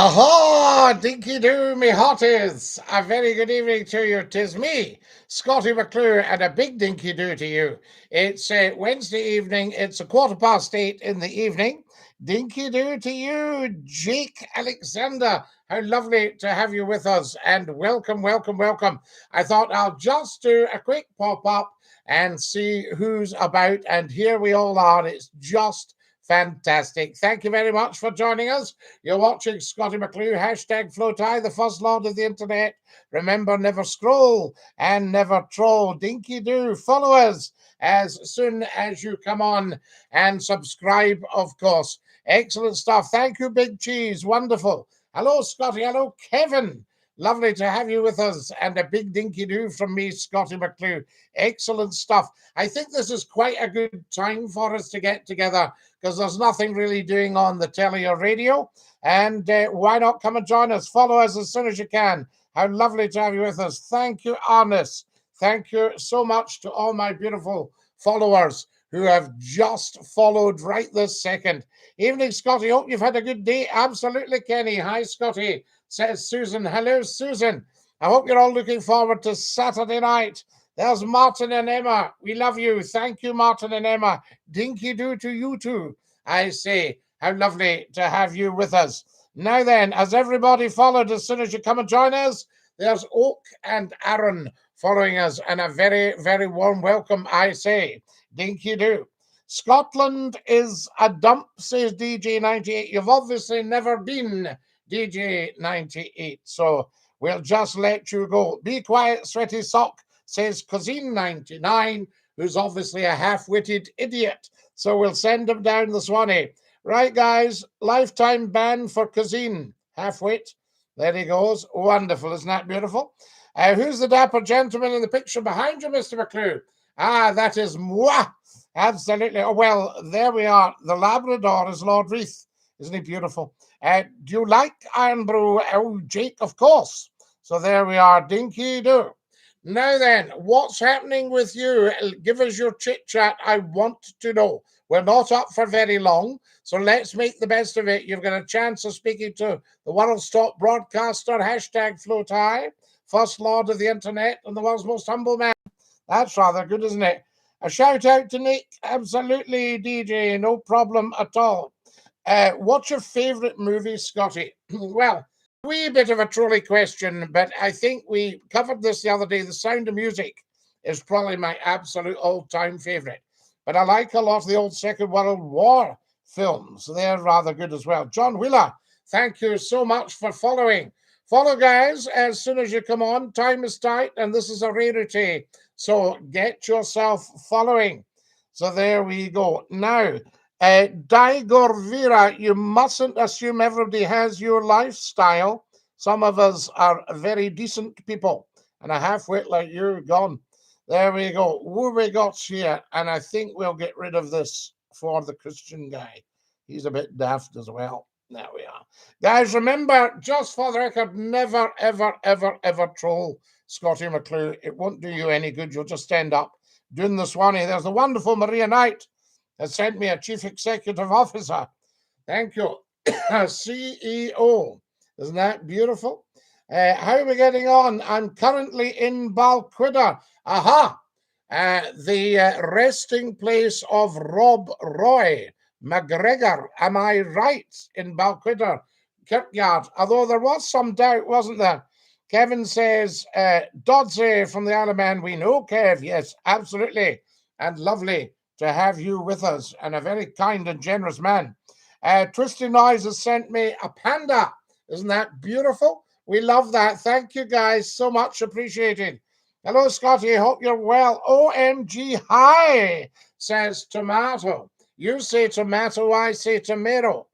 Aha! Dinky-Doo, me hotties! A very good evening to you. 'Tis me, Scottie McClue, and a big dinky-doo to you. It's Wednesday evening. It's 8:15 in the evening. Dinky-doo to you, Jake Alexander. How lovely to have you with us, and welcome, welcome, welcome. I thought I'll just do a quick pop-up and see who's about, and here we all are. It's just fantastic. Thank you very much for joining us. You're watching Scottie McClue, hashtag FlowTie, the first lord of the internet. Remember, never scroll and never troll. Dinky-Doo, follow us as soon as you come on and subscribe, of course. Excellent stuff. Thank you, Big Cheese. Wonderful. Hello, Scottie. Hello, Kevin. Lovely to have you with us, and a big dinky-doo from me, Scottie McClue. Excellent stuff. I think this is quite a good time for us to get together because there's nothing really doing on the telly or radio. And why not come and join us? Follow us as soon as you can. How lovely to have you with us. Thank you, Arnis. Thank you so much to all my beautiful followers who have just followed right this second. Evening, Scottie. Hope you've had a good day. Absolutely, Kenny. Hi, Scottie, says Susan. Hello, Susan. I hope you're all looking forward to Saturday night. There's Martin and Emma. We love you. Thank you, Martin and Emma. Dinky-Doo to you too, I say. How lovely to have you with us. Now then, as everybody followed as soon as you come and join us, there's Oak and Aaron following us, and a very, very warm welcome, I say. Dinky-Doo. Scotland is a dump, says DJ98. You've obviously never been DJ98, so we'll just let you go. Be quiet, sweaty sock, says Cousine99, who's obviously a half-witted idiot. So we'll send him down the Swanee. Right, guys, lifetime ban for Cousine. Half-wit. There he goes. Wonderful. Isn't that beautiful? Who's the dapper gentleman in the picture behind you, Mr. McClue? Ah, that is moi. Absolutely. Oh, well, there we are. The Labrador is Lord Reith. Isn't he beautiful? Do you like Iron Brew? Oh, Jake, of course. So there we are. Dinky-Doo. Now then, what's happening with you? Give us your chit-chat. I want to know. We're not up for very long, so let's make the best of it. You've got a chance of speaking to the world's top broadcaster, hashtag FlowTie, first lord of the internet, and the world's most humble man. That's rather good, isn't it? A shout out to Nick. Absolutely, DJ. No problem at all. What's your favourite movie, Scottie? Well, a wee bit of a trolley question, but I think we covered this the other day. The Sound of Music is probably my absolute all-time favourite. But I like a lot of the old Second World War films. They're rather good as well. John Wheeler, thank you so much for following. Follow, guys, as soon as you come on. Time is tight, and this is a rarity. So get yourself following. So there we go. Now, Daigorvira, you mustn't assume everybody has your lifestyle. Some of us are very decent people, and a half-wit like you, gone. There we go. Who we got here? And I think we'll get rid of this for the Christian guy. He's a bit daft as well. There we are. Guys, remember, just for the record, never, ever, ever, ever troll Scottie McClue. It won't do you any good. You'll just end up doing the Swanee. There's the wonderful Maria Knight has sent me a chief executive officer. Thank you. CEO. Isn't that beautiful? How are we getting on? I'm currently in Balquhidder. Aha! The resting place of Rob Roy McGregor. Am I right? In Balquhidder Kirkyard. Although there was some doubt, wasn't there? Kevin says, Dodsey from the Isle of Man. We know, Kev. Yes, absolutely. And lovely to have you with us. And a very kind and generous man. Twisty Noise has sent me a panda. Isn't that beautiful? We love that. Thank you, guys. So much appreciated. Hello, Scottie. Hope you're well. OMG, hi, says Tomato. You say tomato, I say tomato.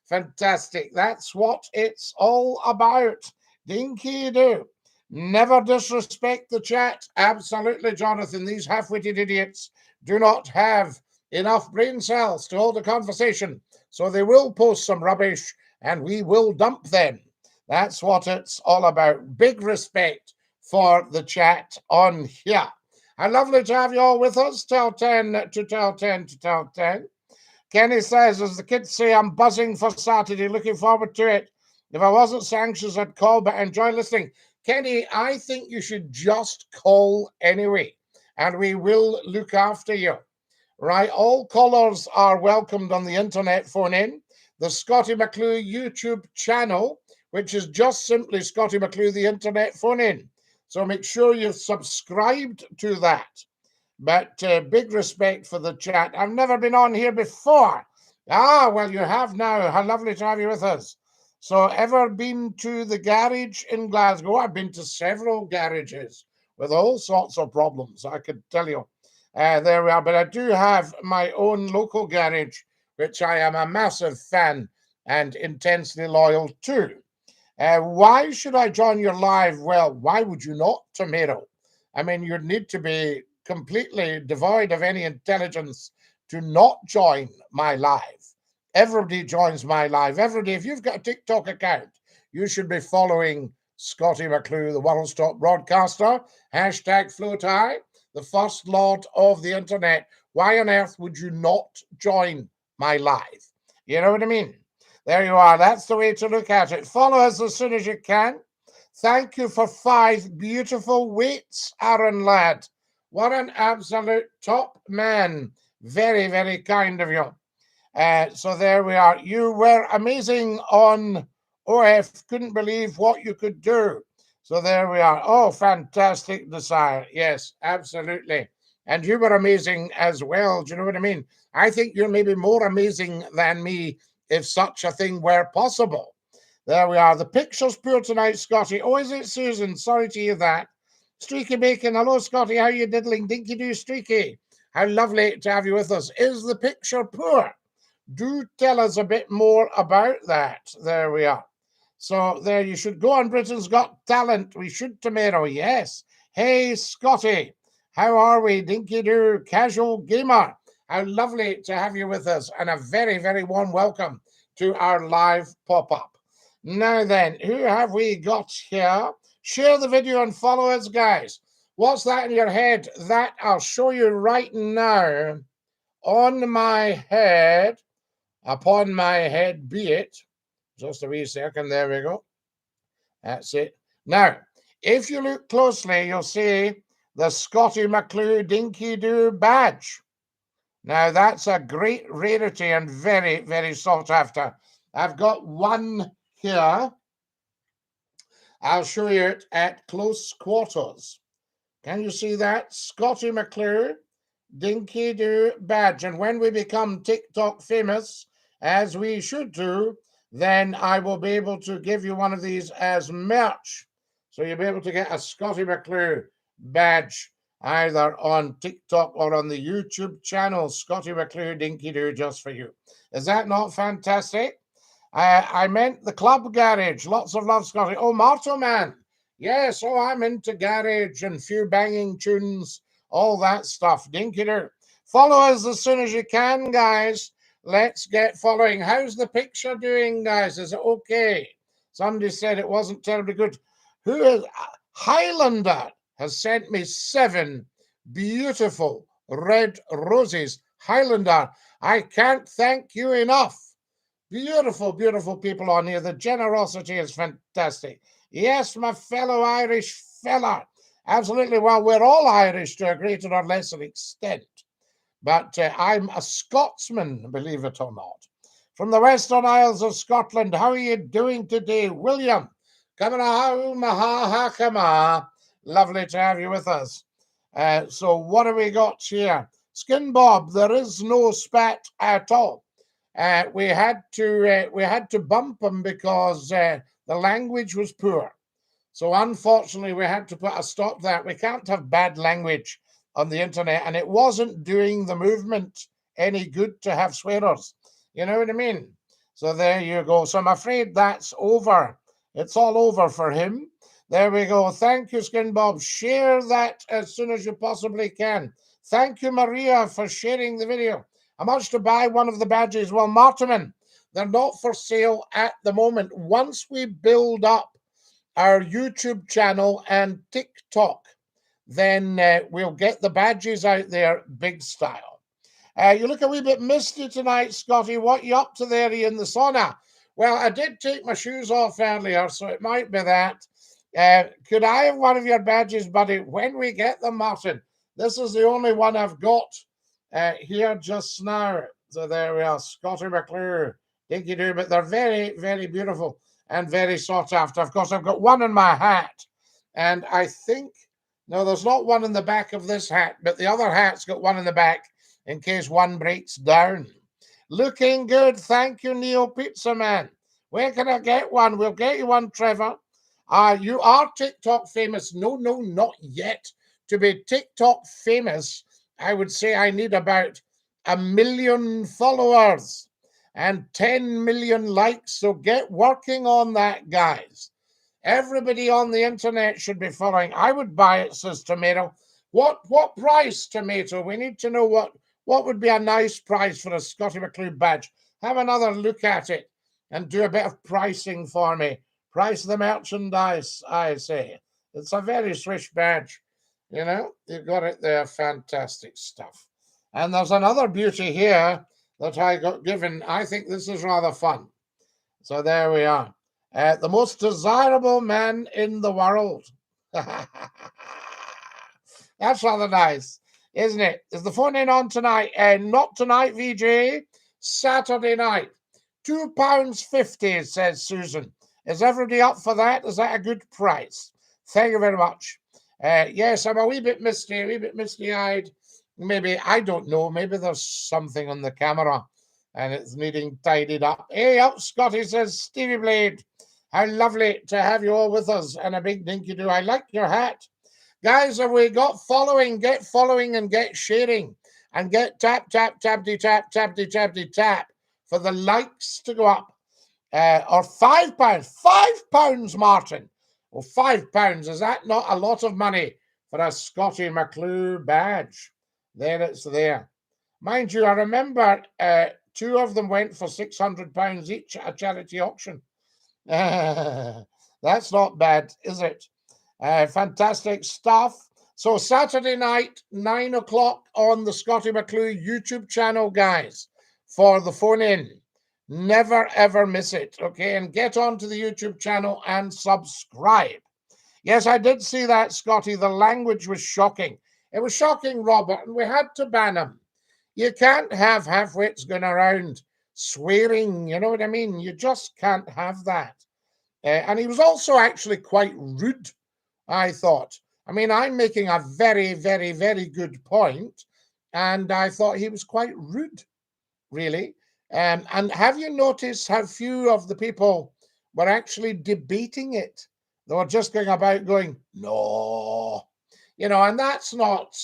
Fantastic. That's what it's all about. Dinky-Doo. Never disrespect the chat. Absolutely, Jonathan. These half-witted idiots do not have enough brain cells to hold a conversation. So they will post some rubbish and we will dump them. That's what it's all about. Big respect for the chat on here. How lovely to have you all with us. Tell 10 to tell 10 to tell 10. Kenny says, as the kids say, I'm buzzing for Saturday. Looking forward to it. If I wasn't so anxious, I'd call, but I enjoy listening. Kenny, I think you should just call anyway, and we will look after you. Right? All callers are welcomed on the internet phone in. The Scottie McClue YouTube channel, which is just simply Scottie McClue, the internet phone in. So make sure you're subscribed to that. But big respect for the chat. I've never been on here before. Ah, well, you have now. How lovely to have you with us. So, ever been to the garage in Glasgow? I've been to several garages with all sorts of problems, I could tell you. There we are. But I do have my own local garage, which I am a massive fan and intensely loyal to. Why should I join your live? Well, why would you not, Tomato? I mean, you'd need to be completely devoid of any intelligence to not join my live. Everybody joins my live every day. If you've got a TikTok account, you should be following Scottie McClue, the world's top broadcaster, hashtag FloatHigh, the first lord of the internet. Why on earth would you not join my live? You know what I mean? There you are. That's the way to look at it. Follow us as soon as you can. Thank you for 5 beautiful weights, Aaron lad. What an absolute top man. Very, very kind of you. So there we are. You were amazing on OF. Couldn't believe what you could do. So there we are. Oh, fantastic desire. Yes, absolutely. And you were amazing as well. Do you know what I mean? I think you're maybe more amazing than me if such a thing were possible. There we are. The picture's poor tonight, Scottie. Oh, is it, Susan? Sorry to hear that. Streaky Bacon. Hello, Scottie. How you diddling? Dinky-Doo, Streaky. How lovely to have you with us. Is the picture poor? Do tell us a bit more about that. There we are. So there you should go on Britain's Got Talent. We should tomorrow, yes. Hey, Scottie. How are we? Dinky-Doo, Casual Gamer. How lovely to have you with us, and a very, very warm welcome to our live pop-up. Now then, who have we got here? Share the video and follow us, guys. What's that in your head? That I'll show you right now. On my head, upon my head be it. Just a wee second, there we go. That's it. Now, if you look closely, you'll see the Scottie McClue Dinky-Doo badge. Now, that's a great rarity and very, very sought after. I've got one here. I'll show you it at close quarters. Can you see that? Scottie McClue Dinky-Doo badge. And when we become TikTok famous, as we should do, then I will be able to give you one of these as merch. So you'll be able to get a Scottie McClue badge either on TikTok or on the YouTube channel, Scottie McClue Dinky-Doo, just for you. Is that not fantastic? I meant the club garage. Lots of love, Scottie. Oh, Marto Man. Yes, oh, I'm into garage and few banging tunes, all that stuff. Dinky-Doo. Follow us as soon as you can, guys. Let's get following. How's the picture doing, guys? Is it okay? Somebody said it wasn't terribly good. Who is Highlander has sent me 7 beautiful red roses. Highlander, I can't thank you enough. Beautiful, beautiful people on here. The generosity is fantastic. Yes, my fellow Irish fella. Absolutely. Well, we're all Irish to a greater or lesser extent. But I'm a Scotsman, believe it or not. From the Western Isles of Scotland. How are you doing today, William? Coming home, ha. Lovely to have you with us. So what have we got here? Skin Bob, there is no spat at all. We had to bump him because the language was poor. So unfortunately, we had to put a stop to that. We can't have bad language on the internet, and it wasn't doing the movement any good to have swearers. You know what I mean? So there you go. So I'm afraid that's over. It's all over for him. There we go. Thank you, Skin Bob. Share that as soon as you possibly can. Thank you, Maria, for sharing the video. How much to buy one of the badges? Well, Martiman, they're not for sale at the moment. Once we build up our YouTube channel and TikTok, then we'll get the badges out there big style. You look a wee bit misty tonight, Scottie. What you up to there in the sauna? Well, I did take my shoes off earlier, so it might be that. Could I have one of your badges, buddy, when we get them, Martin? This is the only one I've got here just now. So there we are, Scotty McClue, Dinky-Doo, but they're very, very beautiful and very sought after. Of course, I've got one in my hat, and I think, no, there's not one in the back of this hat, but the other hat's got one in the back in case one breaks down. Looking good. Thank you, Neo Pizza Man. Where can I get one? We'll get you one, Trevor. You are TikTok famous. No, not yet. To be TikTok famous, I would say I need about 1 million followers and 10 million likes. So get working on that, guys. Everybody on the internet should be following. I would buy it, says Tomato. What price, Tomato? We need to know what would be a nice price for a Scotty McClue badge. Have another look at it and do a bit of pricing for me. Price the merchandise, I say. It's a very swish badge. You know, you've got it there. Fantastic stuff. And there's another beauty here that I got given. I think this is rather fun. So there we are. The most desirable man in the world. That's rather nice, isn't it? Is the phone in on tonight? Not tonight, VJ. Saturday night. £2.50, says Susan. Is everybody up for that? Is that a good price? Thank you very much. Yes, I'm a wee bit misty-eyed. Maybe, I don't know. Maybe there's something on the camera and it's needing tidied up. Hey, up, Scotty, says Stevie Blade. How lovely to have you all with us and a big Dinky-Doo. I like your hat. Guys, have we got following? Get following and get sharing and get tap for the likes to go up. Or £5. £5, Martin. Well, £5. Is that not a lot of money for a Scotty McClue badge? There it's there. Mind you, I remember 2 of them went for £600 each at a charity auction. That's not bad, is it? Fantastic stuff. So Saturday night, 9 o'clock on the Scotty McClue YouTube channel, guys, for the phone in. Never, ever miss it, okay? And get onto the YouTube channel and subscribe. Yes, I did see that, Scotty. The language was shocking. It was shocking, Robert, and we had to ban him. You can't have half-wits going around swearing, you know what I mean? You just can't have that. And he was also actually quite rude, I thought. I mean, I'm making a very, very, very good point, and I thought he was quite rude, really. And have you noticed how few of the people were actually debating it? They were just going about going, no, you know, and that's not,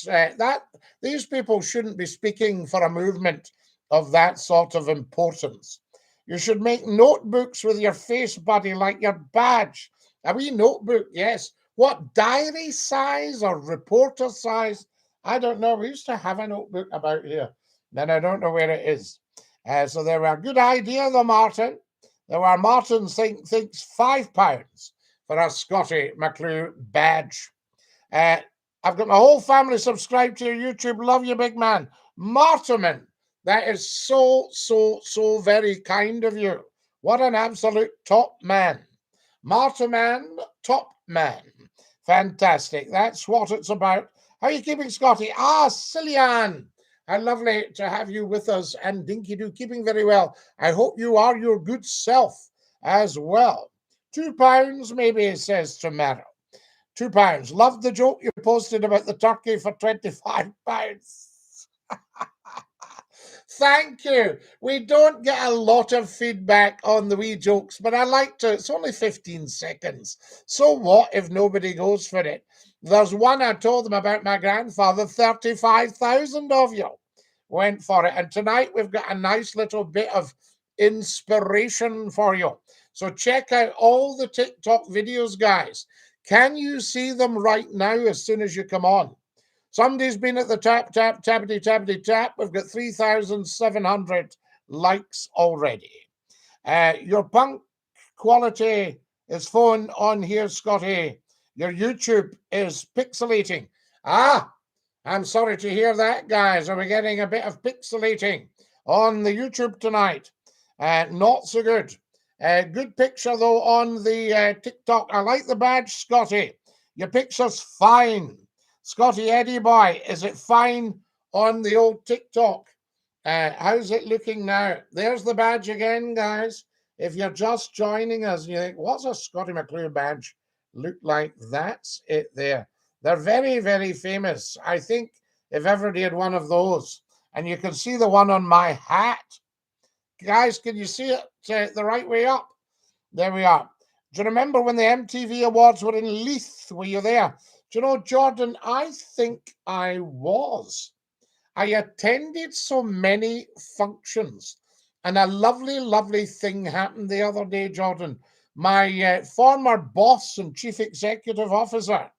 these people shouldn't be speaking for a movement of that sort of importance. You should make notebooks with your face, buddy, like your badge. A wee notebook, yes. What, diary size or reporter size? I don't know. We used to have a notebook about here. Then I don't know where it is. So there were a good idea, though, Martin. There were Martin thinks £5 for a Scotty McClue badge. I've got my whole family subscribed to your YouTube. Love you, big man. Martin, that is so, so, so very kind of you. What an absolute top man. Martin, top man. Fantastic. That's what it's about. How are you keeping, Scotty? Cillian. How lovely to have you with us. And Dinky-Doo, keeping very well. I hope you are your good self as well. £2 maybe, says Tomato. £2. Love the joke you posted about the turkey for £25. Thank you. We don't get a lot of feedback on the wee jokes, but I like to. It's only 15 seconds. So what if nobody goes for it? There's one I told them about my grandfather. 35,000 of you went for it. And tonight we've got a nice little bit of inspiration for you. So check out all the TikTok videos, guys. Can you see them right now as soon as you come on? Somebody's been at the tap. We've got 3,700 likes already. Your punk quality is phone on here, Scotty. Your YouTube is pixelating. I'm sorry to hear that, guys. Are we getting a bit of pixelating on the YouTube tonight? Not so good. Good picture, though, on the TikTok. I like the badge, Scotty. Your picture's fine. Scotty Eddie Boy, is it fine on the old TikTok? How's it looking now? There's the badge again, guys. If you're just joining us and you think, what's a Scottie McClue badge look like? That's it there. They're very, very famous. I think if ever did one of those, and you can see the one on my hat. Guys, can you see it the right way up? There we are. Do you remember when the MTV Awards were in Leith? Were you there? Do you know, Jordan, I think I was. I attended so many functions, and a lovely, lovely thing happened the other day, Jordan. My former boss and chief executive officer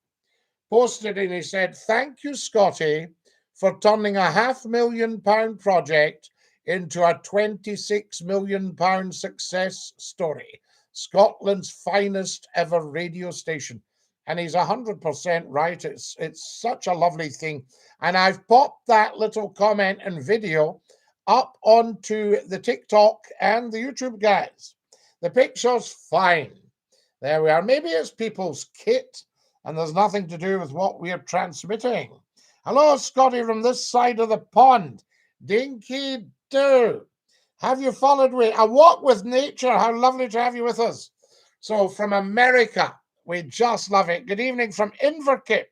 posted and he said, "Thank you, Scotty, for turning a £500,000 project into a £26 million success story. Scotland's finest ever radio station." And he's 100% right. It's such a lovely thing. And I've popped that little comment and video up onto the TikTok and the YouTube, guys. The picture's fine. There we are. Maybe it's people's kit and there's nothing to do with what we're transmitting. Hello, Scotty, from this side of the pond. Dinky-Doo. Have you followed me? A walk with nature. How lovely to have you with us. So from America, we just love it. Good evening from Inverkip.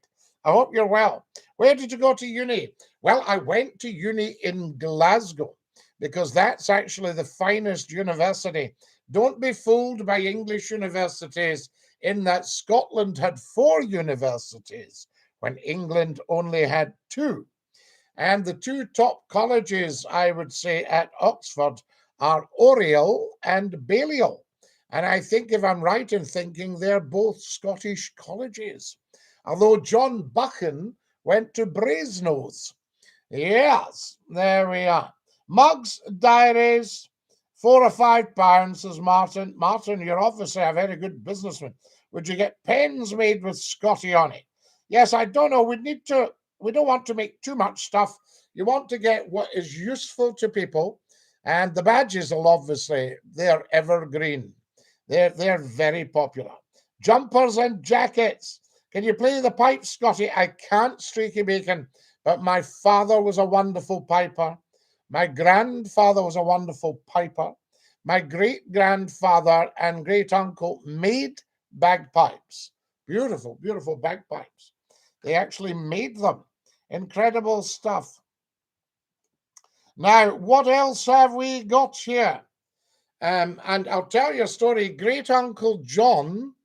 I hope you're well. Where did you go to uni? Well, I went to uni in Glasgow because that's actually the finest university. Don't be fooled by English universities in that Scotland had 4 universities when England only had 2. And the 2 top colleges, I would say, at Oxford are Oriel and Balliol. And I think, if I'm right in thinking, they're both Scottish colleges. Although John Buchan went to Brasenose. Yes, there we are. Mugs, diaries, £4 or £5, says Martin. Martin, you're obviously a very good businessman. Would you get pens made with Scotty on it? Yes, I don't know. We don't want to make too much stuff. You want to get what is useful to people. And the badges will obviously, they're evergreen. They're very popular. Jumpers and jackets. Can you play the pipe, Scotty? I can't, Streaky Bacon, but my father was a wonderful piper. My grandfather was a wonderful piper. My great-grandfather and great-uncle made bagpipes. Beautiful, beautiful bagpipes. They actually made them. Incredible stuff. Now, what else have we got here? And I'll tell you a story. Great Uncle John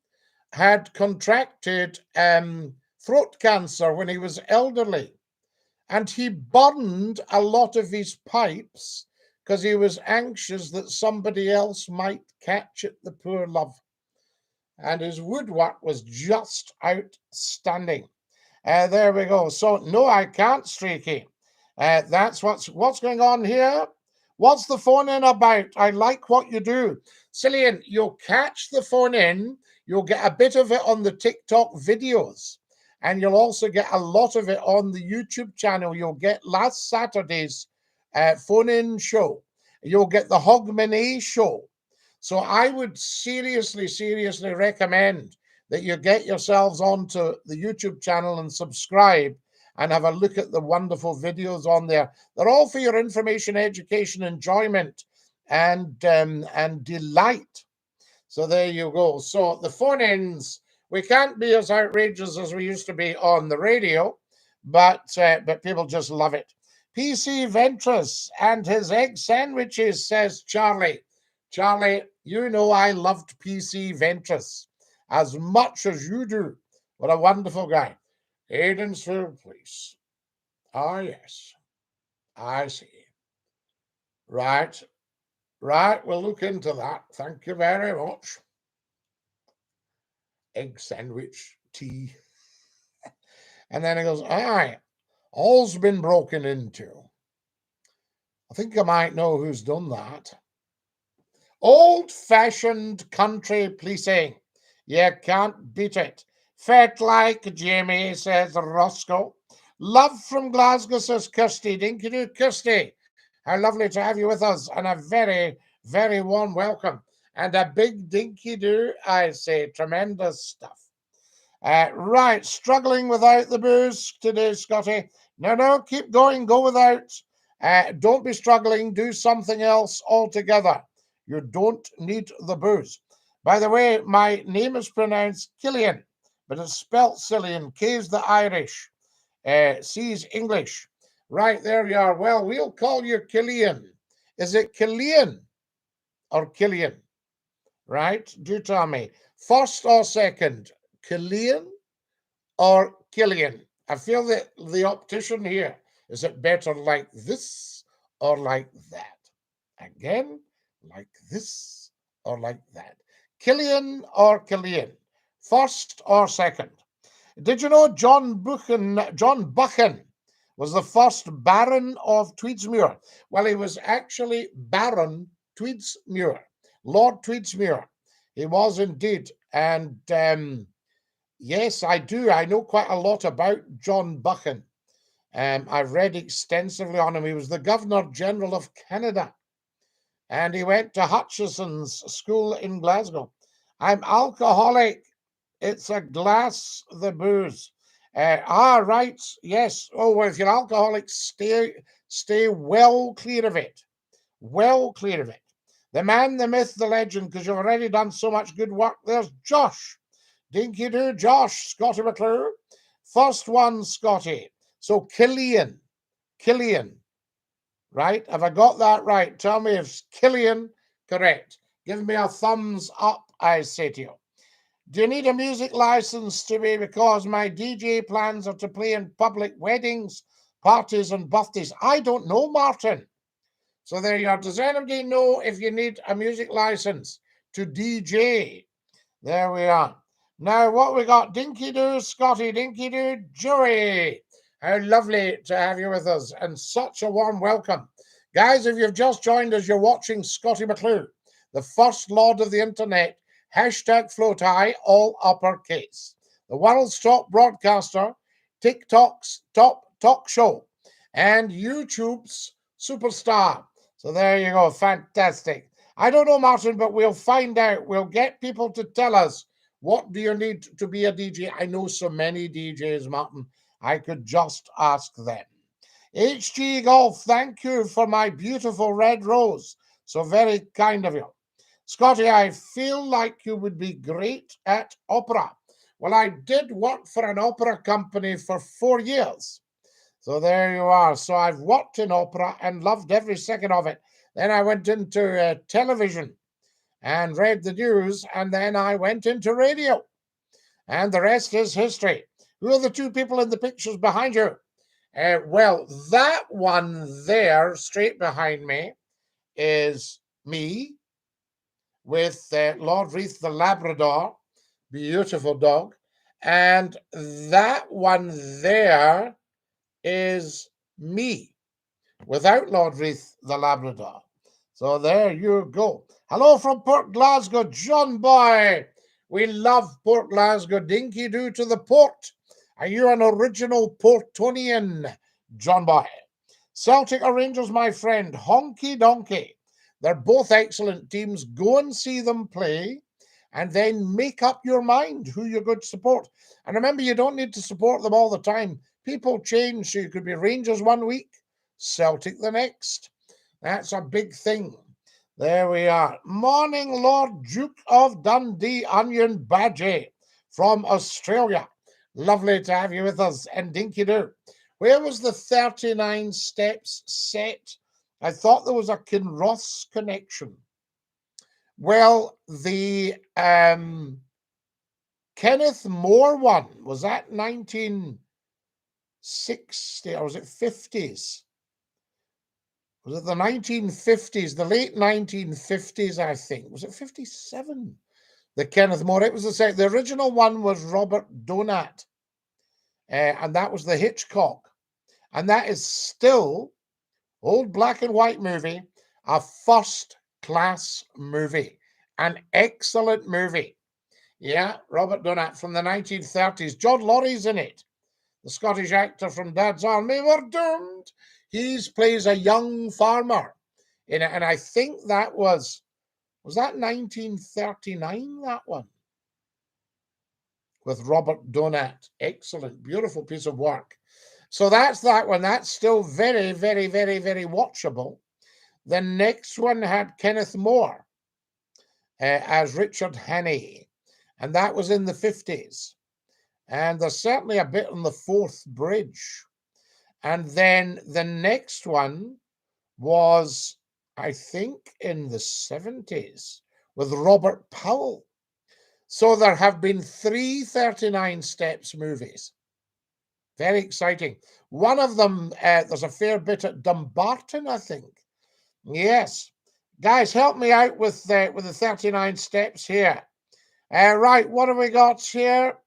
had contracted throat cancer when he was elderly. And he burned a lot of his pipes because he was anxious that somebody else might catch it, the poor love. And his woodwork was just outstanding. There we go. So, no, I can't, Streaky. That's what's going on here. What's the phone in about? I like what you do. Cillian, you'll catch the phone in. You'll get a bit of it on the TikTok videos. And you'll also get a lot of it on the YouTube channel. You'll get last Saturday's phone-in show. You'll get the Hogmanay show. So I would seriously, seriously recommend that you get yourselves onto the YouTube channel and subscribe and have a look at the wonderful videos on there. They're all for your information, education, enjoyment, and delight. So there you go. So the phone-ins, we can't be as outrageous as we used to be on the radio, but people just love it. PC Ventress and his egg sandwiches, says Charlie. Charlie, you know I loved PC Ventress as much as you do. What a wonderful guy. Aidensfield Police. Ah, yes. I see. Right. Right. We'll look into that. Thank you very much. Egg sandwich, tea. And then he goes, aye, all's been broken into. I think I might know who's done that. Old-fashioned country policing. You can't beat it. Fet like Jamie, says Roscoe. Love from Glasgow, says Kirsty. Dinky-Doo, Kirsty. How lovely to have you with us, and a very, very warm welcome. and a big Dinky-Doo. I say tremendous stuff. Right, struggling without the booze today, Scotty. No, keep going, go without. Don't be struggling, do something else altogether. You don't need the booze. By the way, my name is pronounced Killian, but it's spelt Cillian. K's the Irish, C's English. Right, there you are. Well, we'll call you Killian. Is it Killian or Killian? Right, do tell me. First or second, Killian or Killian? I feel that the optician here, is it better like this or like that? Again, like this or like that? Killian or Killian? First or second? Did you know John Buchan was the first Baron of Tweedsmuir? Well, he was actually Baron Tweedsmuir, Lord Tweedsmuir. He was indeed. And yes, I do. I know quite a lot about John Buchan. I've read extensively on him. He was the Governor General of Canada, and he went to Hutchison's School in Glasgow. I'm alcoholic. It's a glass, the booze. Right. Yes. Oh, well, if you're alcoholic, stay well clear of it. Well clear of it. The man, the myth, the legend, because you've already done so much good work. There's Josh. Dinky-Doo, Josh, Scotty McClue. First one, Scotty. So Killian, right? Have I got that right? Tell me if Killian correct. Give me a thumbs up, I say to you. Do you need a music license to be? Because my DJ plans are to play in public weddings, parties, and birthdays. I don't know, Martin. So there you are. Does anybody know if you need a music license to DJ? There we are. Now, what we got? Dinky-Doo, Scotty, Dinky-Doo, Joey. How lovely to have you with us, and such a warm welcome. Guys, if you've just joined us, you're watching Scotty McClue, the first lord of the internet, hashtag float high, all uppercase, the world's top broadcaster, TikTok's top talk show, and YouTube's superstar. So there you go. Fantastic. I don't know, Martin, but we'll find out. We'll get people to tell us, what do you need to be a DJ? I know so many DJs, Martin. I could just ask them. HG Golf, thank you for my beautiful red rose. So very kind of you. Scotty, I feel like you would be great at opera. Well, I did work for an opera company for 4 years. So there you are. So I've worked in opera and loved every second of it. Then I went into television and read the news, and then I went into radio. And the rest is history. Who are the two people in the pictures behind you? Well, that one there, straight behind me, is me with Lord Reith the Labrador, beautiful dog. And that one there is me without Lord Reith the Labrador. So there you go. Hello from Port Glasgow, John Boy. We love Port Glasgow. Dinky-Doo to the port. Are you an original Portonian, John Boy? Celtic or Rangers, my friend? Honky donkey. They're both excellent teams. Go and see them play, and then make up your mind who you're going to support. And remember, you don't need to support them all the time. People change, so you could be Rangers one week, Celtic the next. That's a big thing. There we are. Morning, Lord Duke of Dundee, Onion Badgie from Australia. Lovely to have you with us. And Dinky-Doo. Where was the 39 steps set? I thought there was a Kinross connection. Well, the Kenneth Moore one, was that 1960 or was it 50s? Was it the 1950s, the late 1950s, I think? Was it 57? The Kenneth Moore. It was the original one was Robert Donat, and that was the Hitchcock. And that is still, old black and white movie, a first-class movie, an excellent movie. Yeah, Robert Donat from the 1930s. John Laurie's in it, the Scottish actor from Dad's Army Were Doomed. He plays a young farmer in it, and I think that was Was that 1939, that one? With Robert Donat. Excellent, beautiful piece of work. So that's that one. That's still very, very, very, very watchable. The next one had Kenneth Moore as Richard Hannay, and that was in the 50s. And there's certainly a bit on the Fourth Bridge. And then the next one was, I think, in the 70s with Robert Powell. So there have been 3 39 Steps movies. Very exciting. One of them, there's a fair bit at Dumbarton, I think. Yes. Guys, help me out with the 39 Steps here. Right, what have we got here?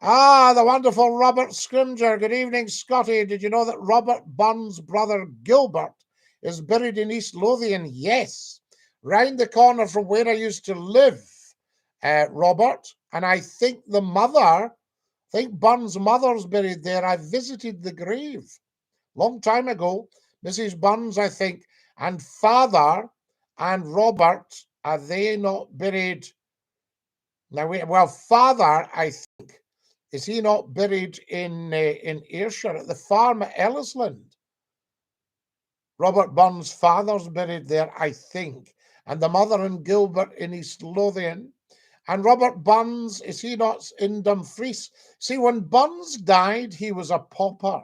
Ah, the wonderful Robert Scrimger. Good evening, Scotty. Did you know that Robert Burns' brother Gilbert is buried in East Lothian? Yes, round the corner from where I used to live, Robert. And I think Burns' mother's buried there. I visited the grave long time ago. Mrs. Burns, I think, and father and Robert, are they not buried? Now, father, I think, is he not buried in Ayrshire at the farm at Ellisland? Robert Burns' father's buried there, I think, and the mother and Gilbert in East Lothian. And Robert Burns, is he not in Dumfries? See, when Burns died, he was a pauper.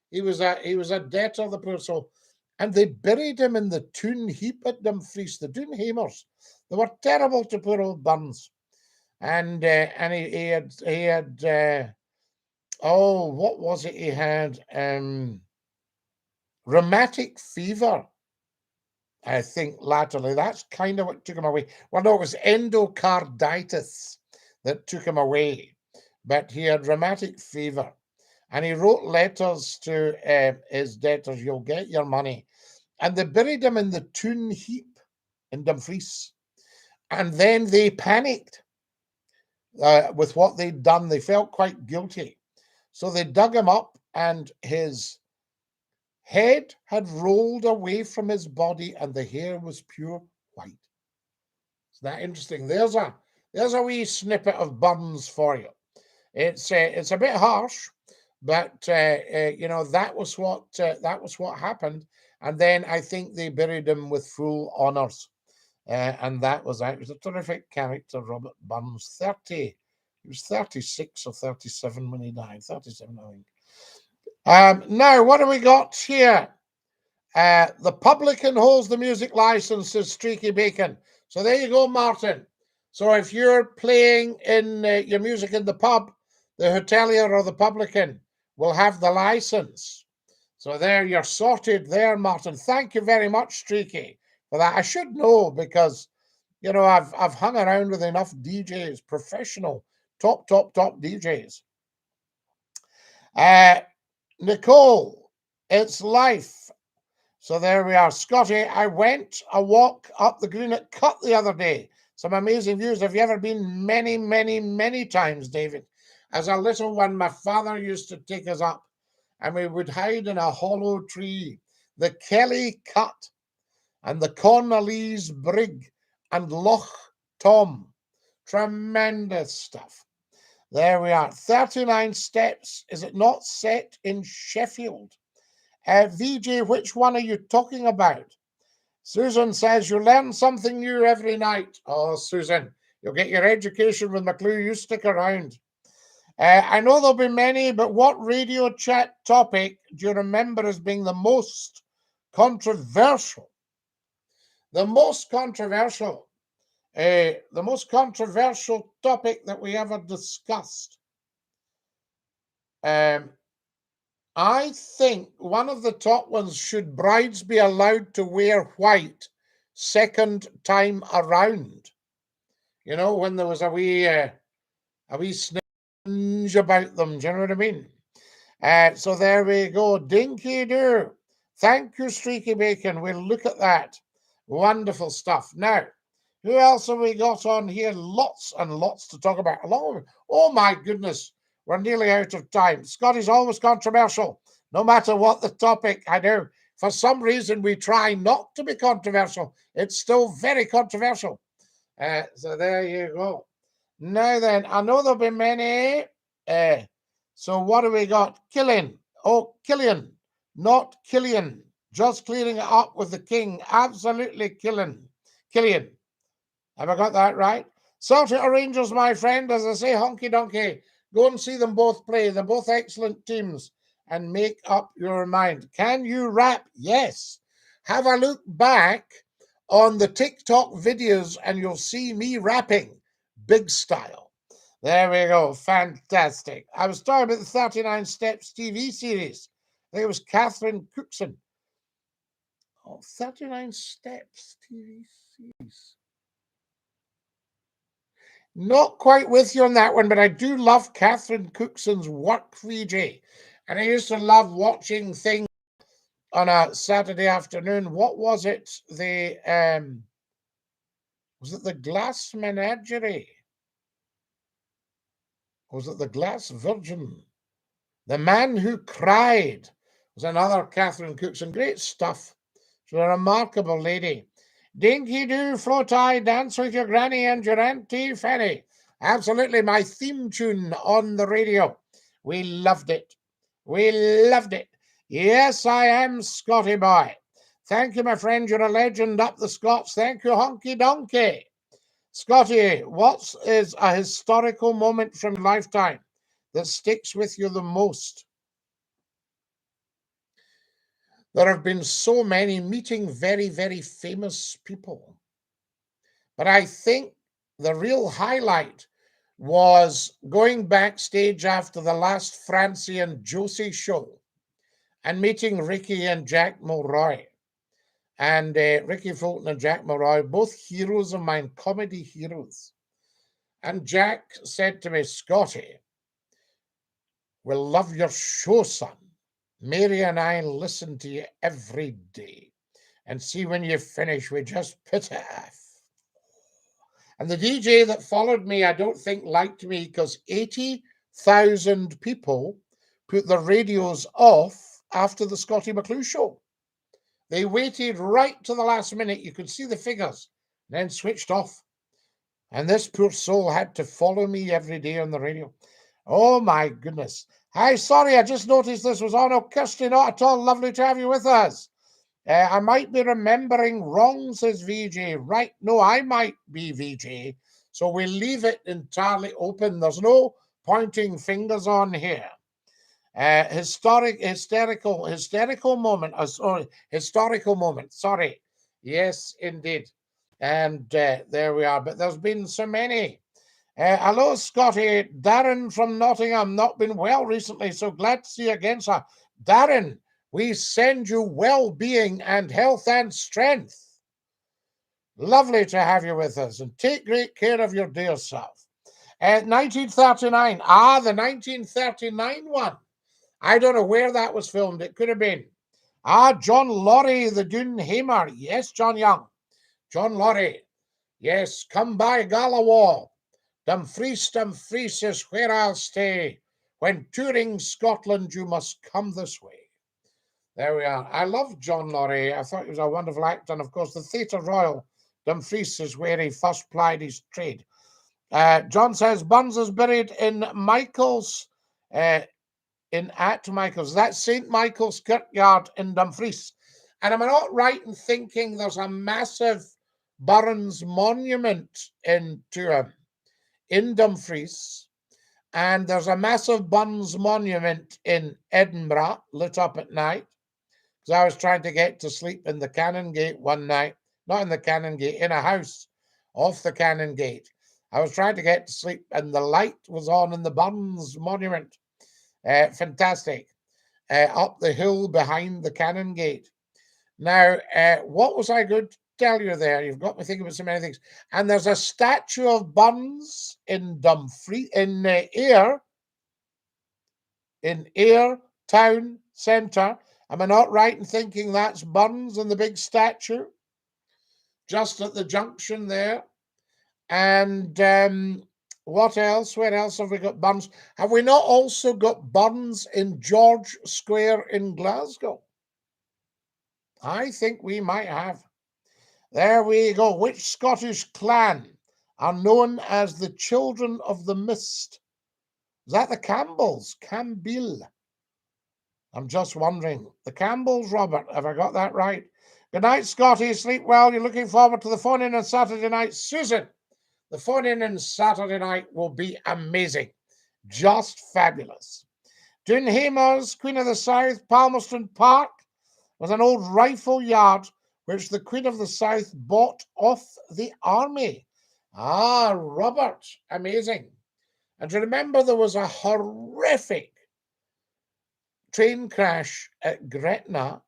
He was a debtor, the poor soul. And they buried him in the Toon Heap at Dumfries, the Doonhamers. They were terrible to poor old Burns. And he had oh, what was it he had? Rheumatic fever, I think, latterly. That's kind of what took him away. Well, no, it was endocarditis that took him away. But he had rheumatic fever. And he wrote letters to his debtors, you'll get your money. And they buried him in the Toon Heap in Dumfries. And then they panicked with what they'd done. They felt quite guilty. So they dug him up, and his head had rolled away from his body, and the hair was pure white. Isn't that interesting? There's a wee snippet of Burns for you. It's a bit harsh, but that was what happened. And then I think they buried him with full honours, and that was it. It was a terrific character, Robert Burns. He was 36 or 37 when he died. 37, I think. Now, what do we got here? The publican holds the music license, says Streaky Bacon. So there you go, Martin. So if you're playing in your music in the pub, the hotelier or the publican will have the license. So there, you're sorted there, Martin. Thank you very much, Streaky, for that. I should know because, I've hung around with enough DJs, professional, top DJs. Nicole, it's life. So there we are. Scotty, I went a walk up the green at Cut the other day. Some amazing views. Have you ever been? Many, many, many times, David. As a little one, my father used to take us up, and we would hide in a hollow tree. The Kelly Cut and the Cornelise Brig and Loch Tom. Tremendous stuff. There we are. 39 Steps. Is it not set in Sheffield? VJ, which one are you talking about? Susan says you learn something new every night. Oh, Susan, you'll get your education with McClue. You stick around. I know there'll be many, but what radio chat topic do you remember as being the most controversial? The most controversial topic that we ever discussed. I think one of the top ones, should brides be allowed to wear white second time around? When there was a wee snitch about them. Do you know what I mean? So there we go. Dinky-Doo. Thank you, Streaky Bacon. We'll look at that. Wonderful stuff. Now, who else have we got on here? Lots and lots to talk about. Oh my goodness. We're nearly out of time. Scotty's always controversial, no matter what the topic. I know. For some reason, we try not to be controversial. It's still very controversial. So there you go. Now then, I know there'll be many. So what do we got? Killian. Oh, Killian, not Killian. Just clearing it up with the king. Absolutely Killian. Killian. Have I got that right? Celtic or Rangers, my friend, as I say, honky donkey. Go and see them both play. They're both excellent teams. And make up your mind. Can you rap? Yes. Have a look back on the TikTok videos and you'll see me rapping. Big style. There we go. Fantastic. I was talking about the 39 Steps TV series. I think it was Catherine Cookson. Oh, 39 Steps TV series. Not quite with you on that one, but I do love Catherine Cookson's work VJ. And I used to love watching things on a Saturday afternoon. What was it? Was it the Glass Menagerie? Was it the Glass Virgin? The Man Who Cried was another Catherine Cookson. Great stuff. She's a remarkable lady. Dinky-Doo, Float-I, Dance with Your Granny and Your Auntie Fanny. Absolutely my theme tune on the radio. We loved it. We loved it. Yes, I am Scotty Boy. Thank you, my friend. You're a legend up the Scots. Thank you, honky donkey. Scotty, what is a historical moment from your lifetime that sticks with you the most? There have been so many meeting very, very famous people. But I think the real highlight was going backstage after the last Francie and Josie show and meeting Ricky and Jack Mulroy. And Ricky Fulton and Jack Mulroy, both heroes of mine, comedy heroes. And Jack said to me, Scotty, we'll love your show, son. Mary and I listen to you every day. And see when you finish, we just put it off. And the DJ that followed me, I don't think liked me because 80,000 people put their radios off after the Scottie McClue show. They waited right to the last minute. You could see the figures, then switched off. And this poor soul had to follow me every day on the radio. Oh, my goodness. Hi, sorry, I just noticed this was on. Oh, Kirsty, not at all. Lovely to have you with us. I might be remembering wrong, says VJ. Right, no, I might be VJ. So we'll leave it entirely open. There's no pointing fingers on here. Hysterical moment. Historical moment. Sorry. Yes, indeed. And there we are. But there's been so many. Hello, Scotty. Darren from Nottingham. Not been well recently, so glad to see you again, sir. Darren, we send you well-being and health and strength. Lovely to have you with us, and take great care of your dear self. 1939. The 1939 one. I don't know where that was filmed. It could have been. John Laurie, the Doon Hamer. Yes, John Young. John Laurie. Yes, come by Galloway. Dumfries is where I'll stay. When touring Scotland, you must come this way. There we are. I love John Laurie. I thought he was a wonderful actor. And of course, the Theatre Royal, Dumfries, is where he first plied his trade. John says Burns is buried in Michael's, at Michael's. That's St. Michael's Kirkyard in Dumfries. And am I not right in thinking there's a massive Burns monument to him in Dumfries? And there's a massive Burns monument in Edinburgh, lit up at night. Because I was trying to get to sleep in the Canongate one night. Not in the Canongate, in a house off the Canongate. I was trying to get to sleep and the light was on in the Burns monument. Fantastic. Up the hill behind the Canongate. Now, what was I going to tell you there? You've got me thinking about so many things. And there's a statue of Burns in Dumfries, in Ayr Town Centre. Am I not right in thinking that's Burns and the big statue? Just at the junction there. And what else? Where else have we got Burns? Have we not also got Burns in George Square in Glasgow? I think we might have. There we go. Which Scottish clan are known as the Children of the Mist? Is that the Campbells? Campbell. I'm just wondering. The Campbells, Robert. Have I got that right? Good night, Scotty. Sleep well. You're looking forward to the phone in on Saturday night. Susan, the phone in on Saturday night will be amazing. Just fabulous. Dunhamers, Queen of the South, Palmerston Park was an old rifle yard which the Queen of the South bought off the army. Ah, Robert, amazing. And remember, there was a horrific train crash at Gretna,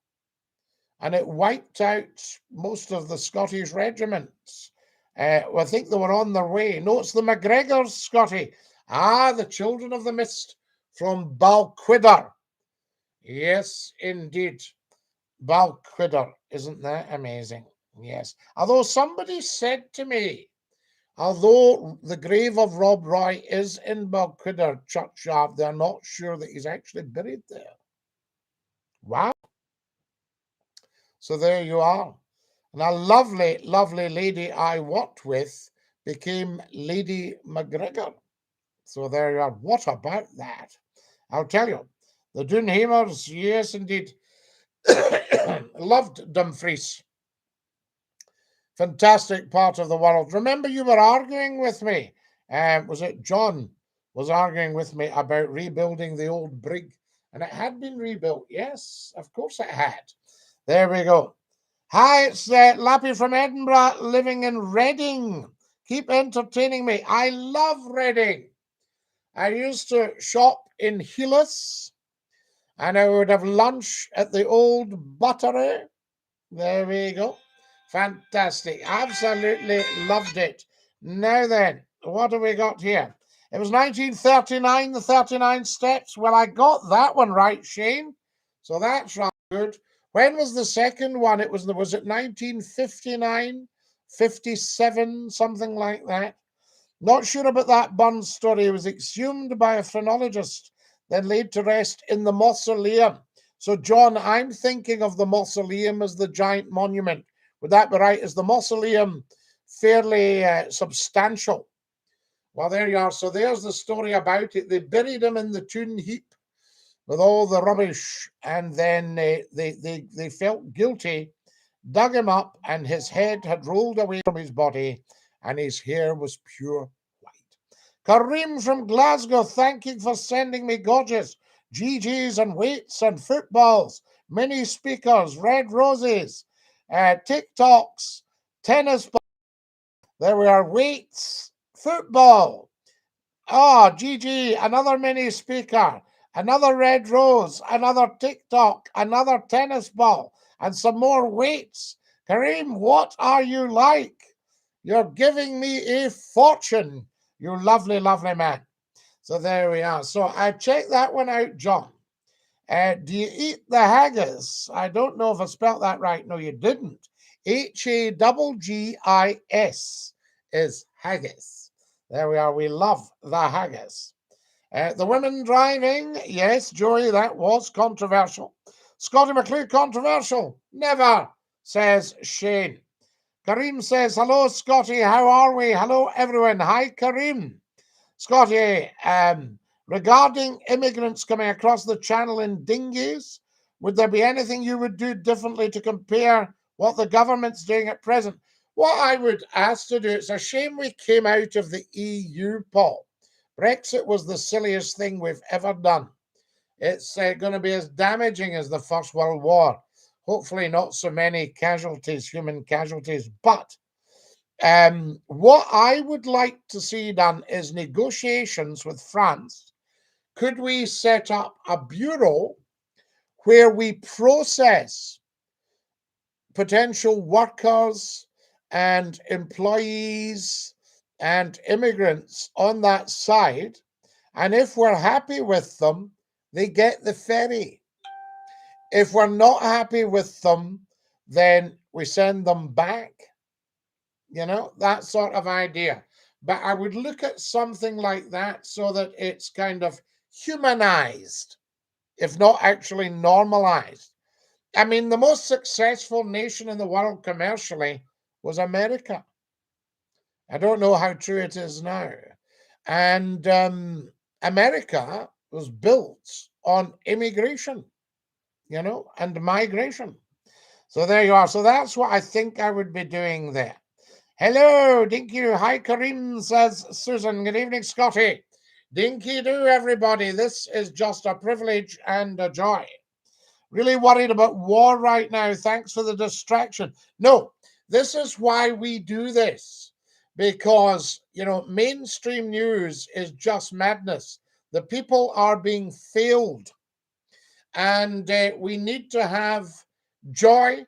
and it wiped out most of the Scottish regiments. I think they were on their way. No, it's the MacGregors, Scotty. Ah, the Children of the Mist from Balquidder. Yes, indeed. Balquidder. Isn't that amazing? Yes. Although somebody said to me, although the grave of Rob Roy is in Balquidder churchyard, they're not sure that he's actually buried there. Wow. So there you are. And a lovely, lovely lady I worked with became Lady MacGregor. So there you are. What about that? I'll tell you. The Dunhamers, yes, indeed. Loved Dumfries. Fantastic part of the world. Remember, you were arguing with me. Was it John was arguing with me about rebuilding the old brig? And it had been rebuilt. Yes, of course it had. There we go. Hi, it's Lappy from Edinburgh, living in Reading. Keep entertaining me. I love Reading. I used to shop in Heelus, and I would have lunch at the old Buttery. There we go. Fantastic. Absolutely loved it. Now then, what have we got here? It was 1939, the 39 steps. Well, I got that one right, Shane. So that's right good. When was the second one? Was it 1959, 57, something like that? Not sure about that Burns story. It was exhumed by a phrenologist, then laid to rest in the mausoleum. So, John, I'm thinking of the mausoleum as the giant monument. Would that be right? Is the mausoleum fairly substantial? Well, there you are. So there's the story about it. They buried him in the tune heap with all the rubbish, and then they felt guilty, dug him up, and his head had rolled away from his body, and his hair was pure white. Kareem from Glasgow, thank you for sending me gorgeous GGs and weights and footballs, mini speakers, red roses, TikToks, tennis balls. There we are, weights, football. Oh, GG, another mini speaker, another red rose, another TikTok, another tennis ball, and some more weights. Kareem, what are you like? You're giving me a fortune, you lovely, lovely man. So there we are. So I checked that one out, John. Do you eat the haggis? I don't know if I spelt that right. No, you didn't. HAGGIS is haggis. There we are. We love the haggis. The women driving, yes, Joey, that was controversial. Scottie McClue, controversial. Never, says Shane. Kareem says, hello, Scotty, how are we? Hello, everyone. Hi, Kareem. Scotty, regarding immigrants coming across the channel in dinghies, would there be anything you would do differently to compare what the government's doing at present? What I would ask to do, it's a shame we came out of the EU, Paul. Brexit was the silliest thing we've ever done. It's going to be as damaging as the First World War. Hopefully not so many casualties, human casualties, but what I would like to see done is negotiations with France. Could we set up a bureau where we process potential workers and employees and immigrants on that side? And if we're happy with them, they get the ferry. If we're not happy with them, then we send them back. That sort of idea. But I would look at something like that so that it's kind of humanized, if not actually normalized. I mean, the most successful nation in the world commercially was America. I don't know how true it is now. And America was built on immigration, and migration. So there you are. So that's what I think I would be doing there. Hello, Dinky-Doo. Hi, Kareem, says Susan. Good evening, Scotty. Dinky-Doo, everybody. This is just a privilege and a joy. Really worried about war right now. Thanks for the distraction. No, this is why we do this. Because, mainstream news is just madness. The people are being failed. And we need to have joy,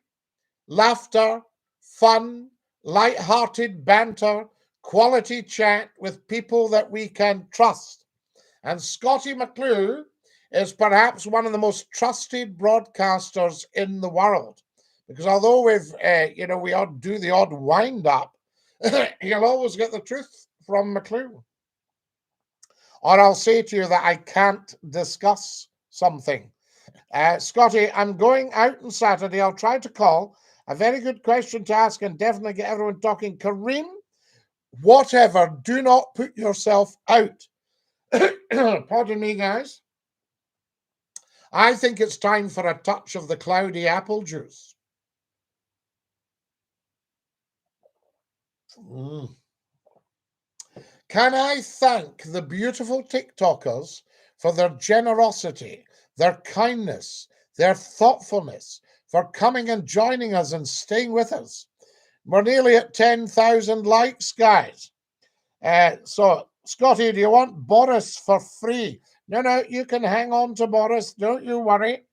laughter, fun, light-hearted banter, quality chat with people that we can trust. And Scottie McClue is perhaps one of the most trusted broadcasters in the world. Because although we ought do the odd wind up, you'll always get the truth from McClue. Or I'll say to you that I can't discuss something. Scotty, I'm going out on Saturday. I'll try to call. A very good question to ask and definitely get everyone talking. Kareem, whatever, do not put yourself out. Pardon me, guys. I think it's time for a touch of the cloudy apple juice. Can I thank the beautiful TikTokers for their generosity, their kindness, their thoughtfulness, for coming and joining us and staying with us? We're nearly at 10,000 likes, guys. So, Scotty, do you want Boris for free? No, you can hang on to Boris. Don't you worry.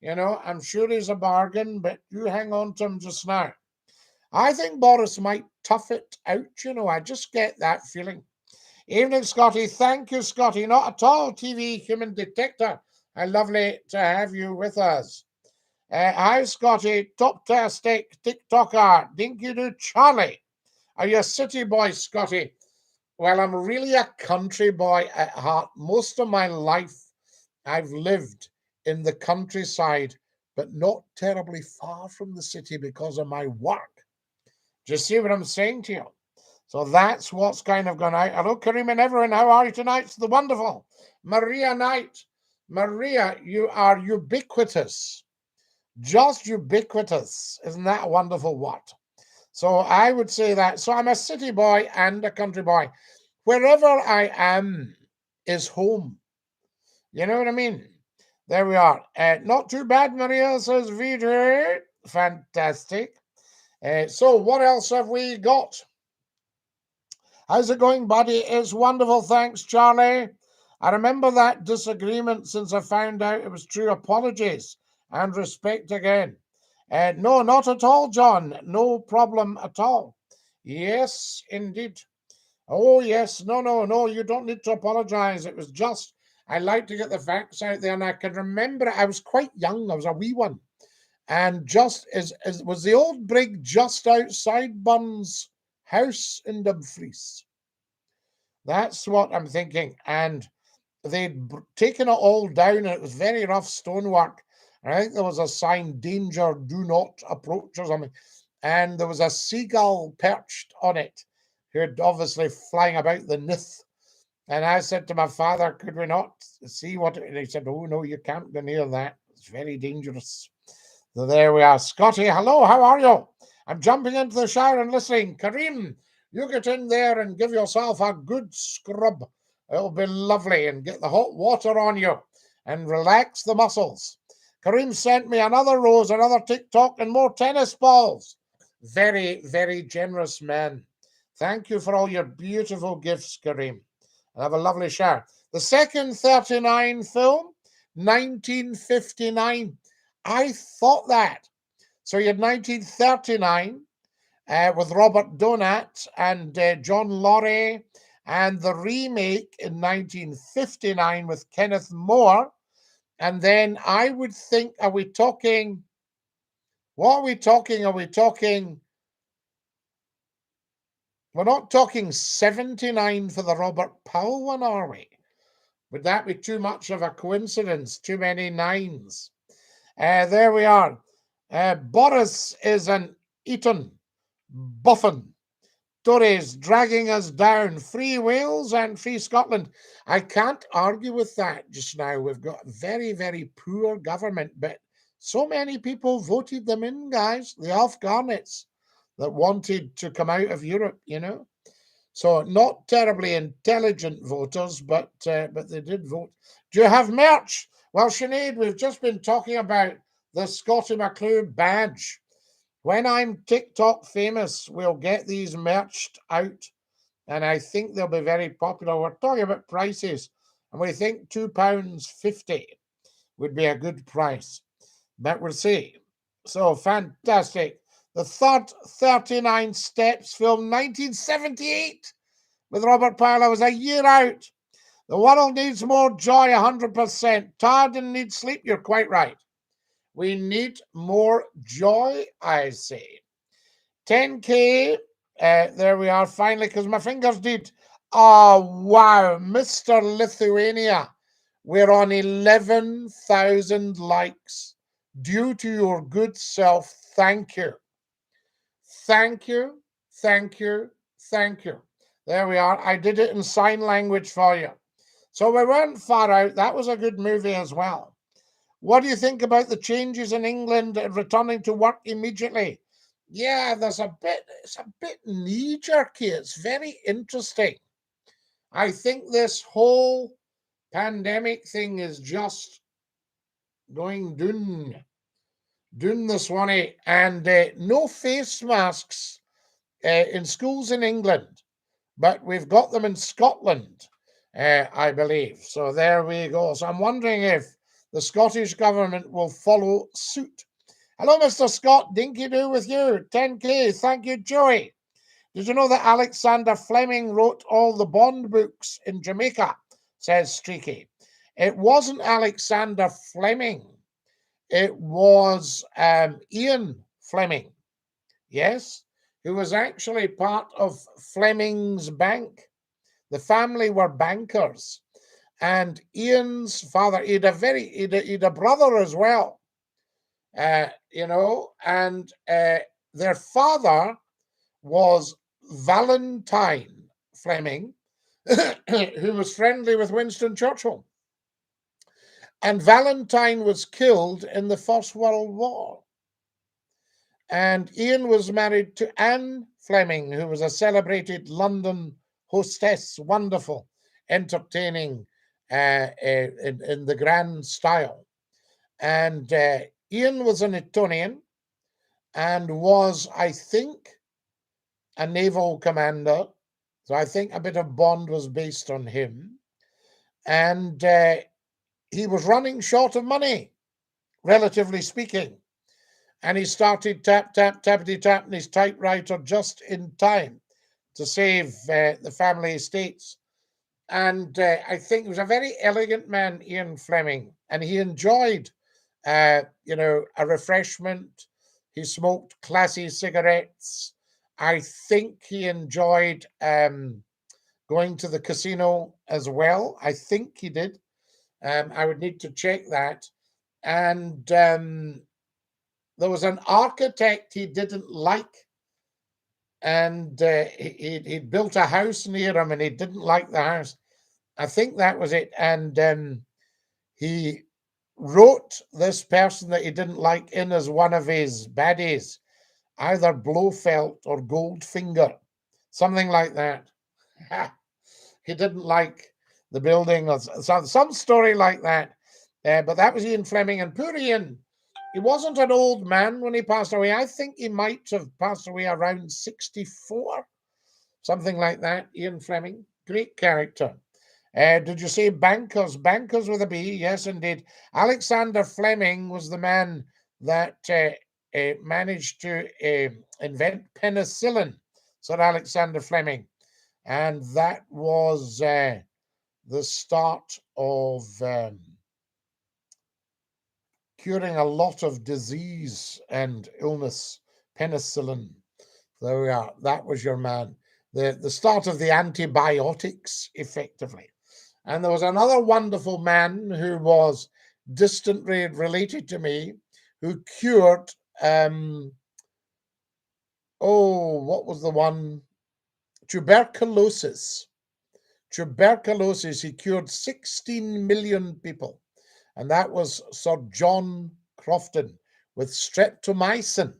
I'm sure he's a bargain, but you hang on to him just now. I think Boris might tough it out, I just get that feeling. Evening, Scotty. Thank you, Scotty. Not at all, TV human detector. Lovely to have you with us. Hi, Scotty. Top-tastic TikToker. Dinky-Doo Charlie. Are you a city boy, Scotty? Well, I'm really a country boy at heart. Most of my life, I've lived in the countryside, but not terribly far from the city because of my work. Do you see what I'm saying to you? So that's what's kind of gone out. Hello, Kareem and everyone. How are you tonight? It's the wonderful Maria Knight. Maria, you are ubiquitous. Just ubiquitous. Isn't that a wonderful what? So I would say that. So I'm a city boy and a country boy. Wherever I am is home. You know what I mean? There we are. Not too bad, Maria, says Vijay. Fantastic. So what else have we got? How's it going, buddy? It's wonderful. Thanks, Charlie. I remember that disagreement since I found out it was true. Apologies and respect again. No, not at all, John. No problem at all. Yes, indeed. Oh, yes. No. You don't need to apologize. It was just, I like to get the facts out there. And I can remember I was quite young. I was a wee one. And just as was the old brig just outside Bun's house in Dumfries. That's what I'm thinking. And they'd taken it all down, and it was very rough stonework. And I think there was a sign, danger, do not approach, or something. And there was a seagull perched on it, who had obviously flying about the nith. And I said to my father, could we not see what it? And he said, oh, no, you can't go near that. It's very dangerous. So there we are. Scotty, hello, how are you? I'm jumping into the shower and listening. Kareem, you get in there and give yourself a good scrub. It'll be lovely, and get the hot water on you and relax the muscles. Kareem sent me another rose, another TikTok, and more tennis balls. Very, very generous man. Thank you for all your beautiful gifts, Kareem. And have a lovely shower. The second 39 film, 1959. I thought that. So you had 1939 with Robert Donat and John Laurie, and the remake in 1959 with Kenneth Moore. And then I would think, are we talking, what are we talking? Are we talking, we're not talking 79 for the Robert Powell one, are we? Would that be too much of a coincidence? Too many nines? There we are. Boris is an Eton Buffin. Tories dragging us down. Free Wales and Free Scotland. I can't argue with that just now. We've got very, very poor government, but so many people voted them in, guys. The Alf Garnets that wanted to come out of Europe, you know. So not terribly intelligent voters, but they did vote. Do you have merch? Well, Sinead, we've just been talking about the Scottie McClue badge. When I'm TikTok famous, we'll get these merched out, and I think they'll be very popular. We're talking about prices, and we think £2.50 would be a good price, but we'll see. So fantastic. The third 39 Steps film, 1978, with Robert Powell. I was a year out. The world needs more joy, 100%. Tired and needs sleep. You're quite right. We need more joy, I say. 10K. There we are, finally, because my fingers did. Oh, wow. Mr. Lithuania. We're on 11,000 likes. Due to your good self, thank you. Thank you, thank you, thank you. There we are. I did it in sign language for you. So we weren't far out. That was a good movie as well. What do you think about the changes in England returning to work immediately? Yeah, it's a bit knee-jerky. It's very interesting. I think this whole pandemic thing is just going doon this one, and no face masks in schools in England, but we've got them in Scotland, I believe. So there we go. So I'm wondering if the Scottish government will follow suit. Hello, Mr. Scott. Dinky-Doo with you. 10K. Thank you, Joey. Did you know that Alexander Fleming wrote all the Bond books in Jamaica? Says Streaky. It wasn't Alexander Fleming. It was Ian Fleming. Yes, who was actually part of Fleming's Bank. The family were bankers. And Ian's father, he'd a brother as well, you know, and their father was Valentine Fleming, who was friendly with Winston Churchill. And Valentine was killed in the First World War. And Ian was married to Anne Fleming, who was a celebrated London hostess, wonderful, entertaining in the grand style. And Ian was an Etonian and was, I think, a naval commander. So I think a bit of Bond was based on him. And he was running short of money, relatively speaking. And he started tappity-tapping his typewriter just in time to save the family estates. And I think he was a very elegant man, Ian Fleming, and he enjoyed, you know, a refreshment. He smoked classy cigarettes. I think he enjoyed going to the casino as well. I think he did. I would need to check that. And there was an architect he didn't like, and he'd built a house near him, and he didn't like the house. I think that was it. And he wrote this person that he didn't like in as one of his baddies, either Blofeld or Goldfinger, something like that. He didn't like the building, or some story like that. But that was Ian Fleming, and poor Ian, he wasn't an old man when he passed away. I think he might have passed away around 64, something like that. Ian Fleming, great character. Did you say bankers? Bankers with a B, yes, indeed. Alexander Fleming was the man that managed to invent penicillin, Sir Alexander Fleming. And that was the start of curing a lot of disease and illness. Penicillin. There we are. That was your man. The start of the antibiotics, effectively. And there was another wonderful man who was distantly related to me, who cured what was the one? Tuberculosis. Tuberculosis. He cured 16 million people. And that was Sir John Crofton with streptomycin.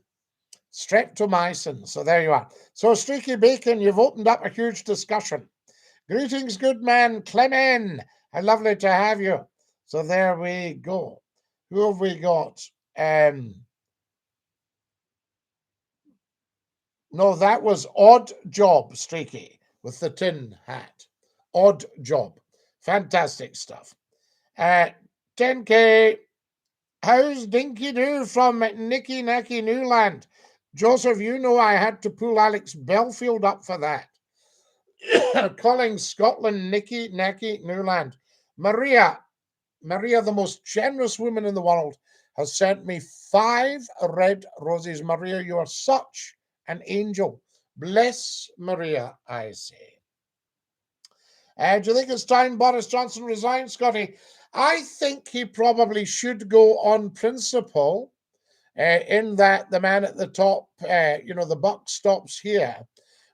Streptomycin. So there you are. So, Streaky Bacon, you've opened up a huge discussion. Greetings, good man, Clemen. How lovely to have you. So there we go. Who have we got? No, that was Odd Job, Streaky, with the tin hat. Odd Job. Fantastic stuff. 10K. How's Dinky-Doo from Nicky Nacky Newland? Joseph, you know I had to pull Alex Belfield up for that. Calling Scotland Nicky Nacky Newland. Maria, the most generous woman in the world, has sent me 5 red roses. Maria, you are such an angel. Bless Maria, I say. Do you think it's time Boris Johnson resigns, Scotty? I think he probably should go on principle, in that the man at the top, the buck stops here.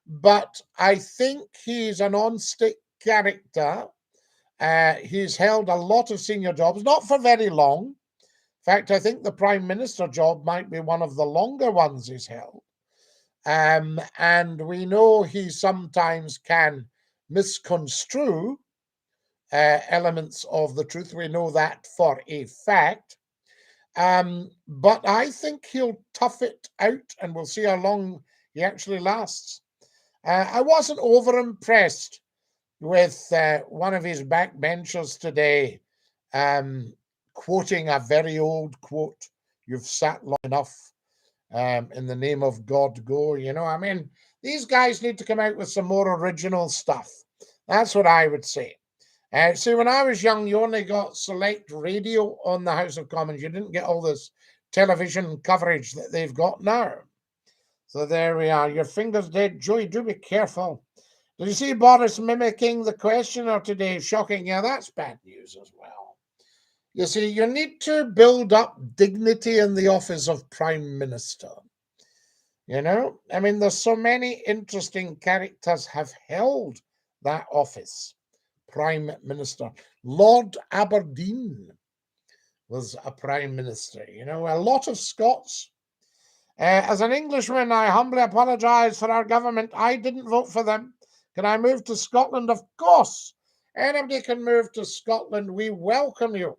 But I think he's an on-stick character. He's held a lot of senior jobs, not for very long. In fact, I think the Prime Minister job might be one of the longer ones he's held. And we know he sometimes can misconstrue elements of the truth. We know that for a fact. But I think he'll tough it out, and we'll see how long he actually lasts. I wasn't over impressed with one of his backbenchers today, quoting a very old quote, "You've sat long enough, in the name of God, go." I mean, these guys need to come out with some more original stuff. That's what I would say. See, when I was young, you only got select radio on the House of Commons. You didn't get all this television coverage that they've got now. So there we are. Your finger's dead. Joey, do be careful. Did you see Boris mimicking the questioner today? Shocking. Yeah, that's bad news as well. You see, you need to build up dignity in the office of Prime Minister. I mean, there's so many interesting characters have held that office. Prime Minister. Lord Aberdeen was a Prime Minister. A lot of Scots. As an Englishman, I humbly apologise for our government. I didn't vote for them. Can I move to Scotland? Of course. Anybody can move to Scotland. We welcome you.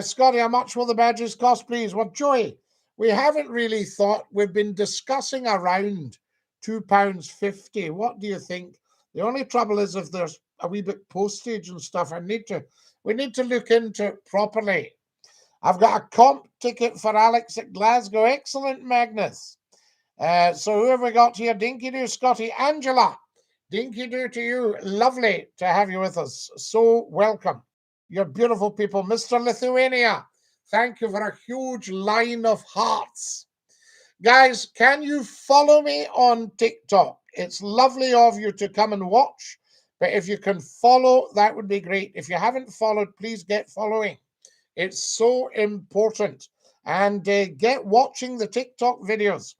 Scotty, how much will the badges cost, please? Well, Joey, we haven't really thought. We've been discussing around £2.50. What do you think? The only trouble is if there's a wee bit postage and stuff. We need to look into it properly. I've got a comp ticket for Alex at Glasgow. Excellent, Magnus. So who have we got here? Dinky-Doo, Scotty, Angela. Dinky-Doo to you. Lovely to have you with us. So welcome. You're beautiful people. Mr. Lithuania, thank you for a huge line of hearts. Guys, can you follow me on TikTok? It's lovely of you to come and watch. But if you can follow, that would be great. If you haven't followed, please get following. It's so important. And get watching the TikTok videos.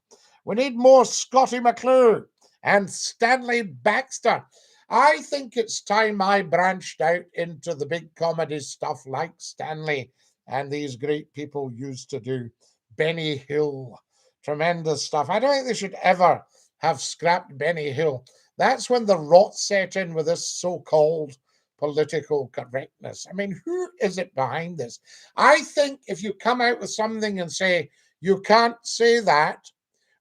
We need more Scottie McClue and Stanley Baxter. I think it's time I branched out into the big comedy stuff like Stanley and these great people used to do. Benny Hill, tremendous stuff. I don't think they should ever have scrapped Benny Hill. That's when the rot set in with this so-called political correctness. I mean, who is it behind this? I think if you come out with something and say, you can't say that,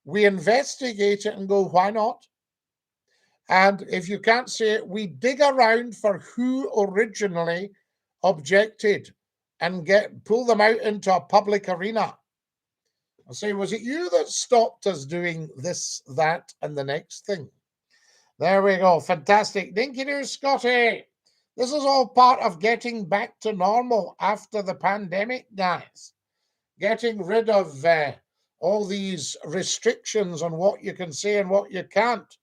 we investigate it and go, why not? And if you can't say it, we dig around for who originally objected and pull them out into a public arena. I'll say, was it you that stopped us doing this, that, and the next thing? There we go. Fantastic. Dinky-Doo, Scotty. This is all part of getting back to normal after the pandemic, guys. Getting rid of all these restrictions on what you can say and what you can't.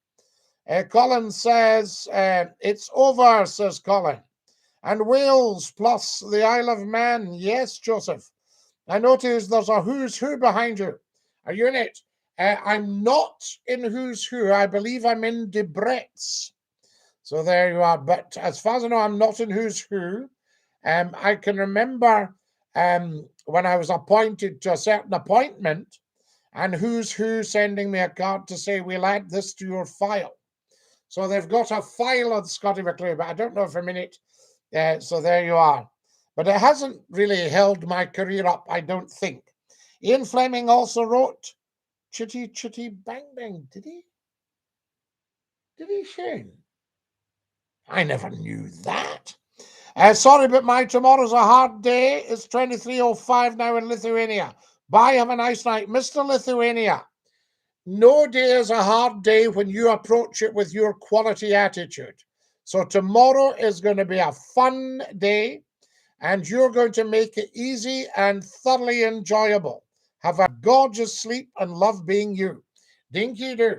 Colin says, it's over, says Colin. And Wales plus the Isle of Man. Yes, Joseph. I notice there's a who's who behind you. Are you in it? I'm not in Who's Who. I believe I'm in Debrett's. So there you are. But as far as I know, I'm not in Who's Who. I can remember when I was appointed to a certain appointment, and Who's Who sending me a card to say, we'll add this to your file. So they've got a file on Scottie McClue, but I don't know for a minute. So there you are. But it hasn't really held my career up, I don't think. Ian Fleming also wrote Chitty Chitty Bang Bang. Did he? Did he, Shane? I never knew that. Sorry, but my tomorrow's a hard day. It's 23:05 now in Lithuania. Bye, have a nice night. Mr. Lithuania, no day is a hard day when you approach it with your quality attitude. So tomorrow is going to be a fun day, and you're going to make it easy and thoroughly enjoyable. Have a gorgeous sleep and love being you. Dinky-Doo.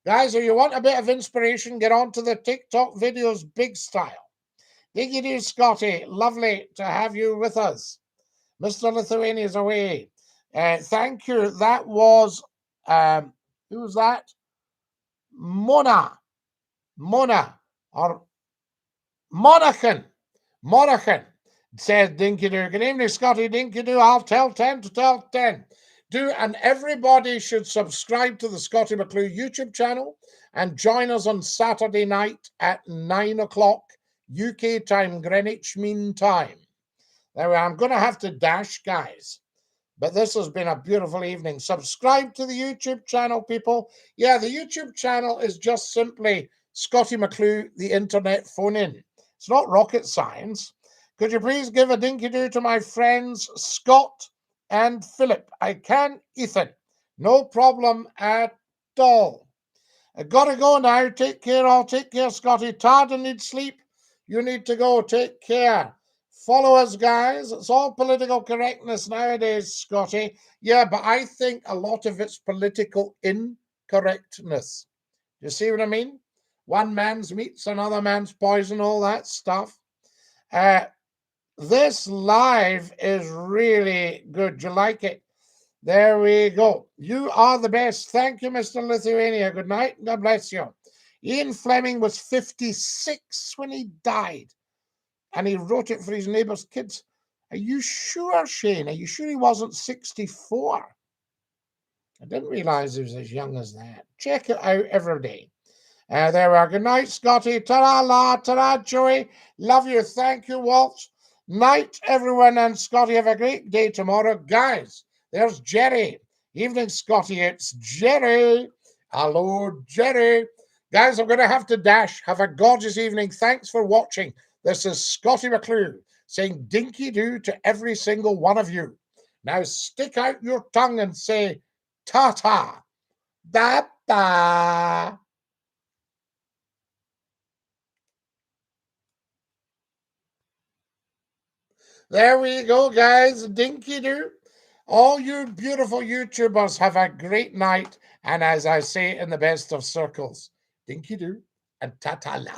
Guys, if you want a bit of inspiration, get onto the TikTok videos big style. Dinky-Doo, Scotty, lovely to have you with us. Mr. Lithuania's away. Thank you. That was, who was that? Mona, or Monachan, says Dinky-Doo. Good evening, Scotty. Dinky-Doo, I'll tell 10 to tell 10. And everybody should subscribe to the Scottie McClue YouTube channel and join us on Saturday night at 9 o'clock UK time, Greenwich Mean Time. There we are. I'm going to have to dash, guys. But this has been a beautiful evening. Subscribe to the YouTube channel, people. Yeah, the YouTube channel is just simply Scottie McClue, the internet phone in. It's not rocket science. Could you please give a Dinky-Doo to my friends Scott and Philip? I can, Ethan. No problem at all. I gotta go now. Take care, all. Take care, Scotty. Tarda needs sleep. You need to go. Take care. Follow us, guys. It's all political correctness nowadays, Scotty. Yeah, but I think a lot of it's political incorrectness. You see what I mean? One man's meat's another man's poison, all that stuff. This live is really good. You like it? There we go. You are the best. Thank you, Mr. Lithuania. Good night. God bless you. Ian Fleming was 56 when he died, and he wrote it for his neighbour's kids. Are you sure, Shane? Are you sure he wasn't 64? I didn't realise he was as young as that. Check it out every day. There we are. Good night, Scotty. Ta-ra, la, ta-ra, Joey. Love you. Thank you, Walt. Night, everyone, and Scotty. Have a great day tomorrow. Guys, there's Jerry. Evening, Scotty. It's Jerry. Hello, Jerry. Guys, I'm going to have to dash. Have a gorgeous evening. Thanks for watching. This is Scottie McClue saying Dinky-Doo to every single one of you. Now stick out your tongue and say ta-ta. Da-da. There we go, guys. Dinky-Doo. All you beautiful YouTubers have a great night. And as I say in the best of circles, Dinky-Doo and ta-ta-la.